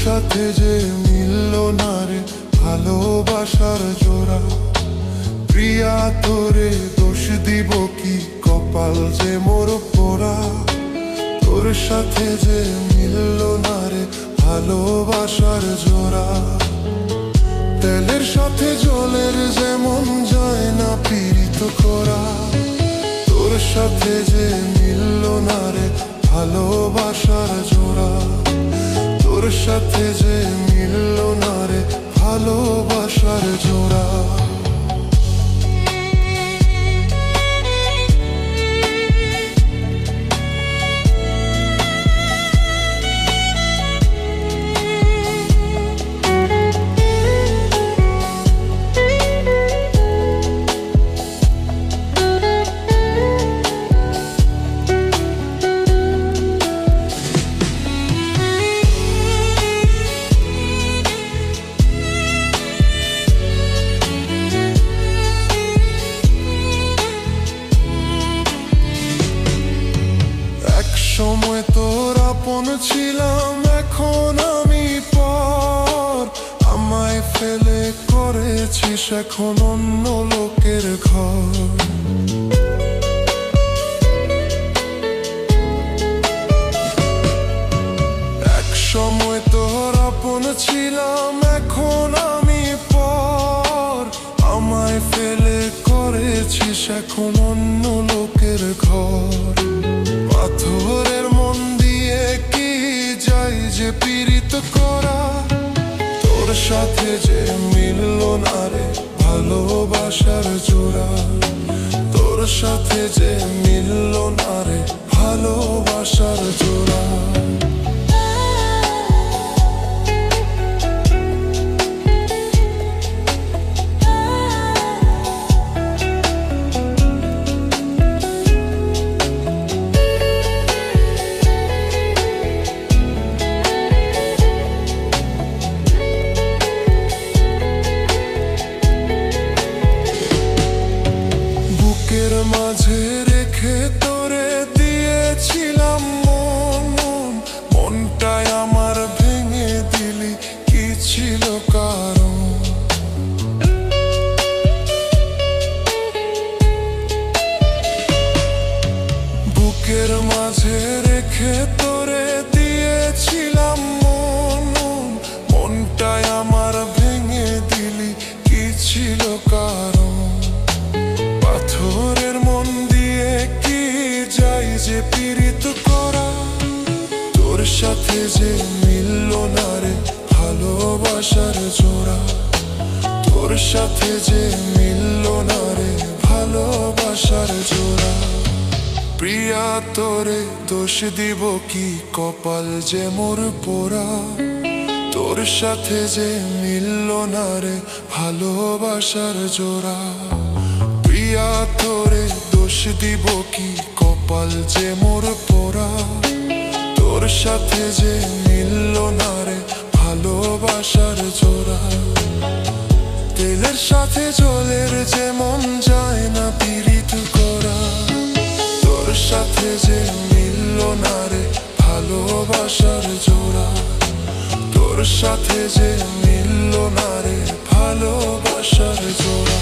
সাথে যে মিলল না রে ভালোবাসার জোড়া। প্রিয়া তোরে দোষ দিব কি, কপাল যে মোর পোড়া। তোর সাথে যে মিলল না রে ভালোবাসার জোড়া। তেলের সাথে জলের যেমন যায় না পীড়িত করা। তোর সাথে যে মিলল না রে ভালোবাসার জোড়া। তোর সাথে যে মিলল না রে ভালোবাসার জোড়া। সময় তোর আপন ছিলাম, এখন আমি পর। আমায় ফেলে করেছিস এখন অন্য লোকের ঘর। এক সময় তোর আপন ছিলাম, এখন আমি পর। আমায় ফেলে করেছিস এখন অন্য লোকের ঘর। পাথরের মন দিয়ে কি যাই যে পীড়িত করা। তোর সাথে যে মিলল না রে ভালোবাসার জোড়া। তোর সাথে যে মিলল না রে ভালোবাসার জোড়া। মাঝে রেখে তোরে দিয়েছিলাম মন। মনটাই আমার ভেঙে দিলি, কি ছিল কারণ? বুকের মাঝে রেখে তোরে দিয়েছিলাম মন। মনটাই আমার ভেঙে দিলি, কি ছিল কারণ? পাথরের মন দিয়ে কি যাই যে পীড়িত করা। তোর সাথে যে মিলল না রে ভালোবাসার জোড়া। তোর সাথে যে মিলল না রে ভালোবাসার জোড়া। প্রিয়া তোরে দোষ দিব কি, কপাল যে মোর পোড়া। তোর সাথে যে মিলল না রে ভালোবাসার জোড়া। প্রিয়া তোরে দোষ দিব কি, কপাল যে মোর পোড়া। তোর সাথে যে মিলল না রে ভালোবাসার জোড়া। তেলের সাথে জলের যেমন যায় না পীড়িত করা। তোর সাথে যে মিলল না রে ভালোবাসার জোড়া। তোর সাথে যে মিলল না রে ভালোবাসার জোড়া।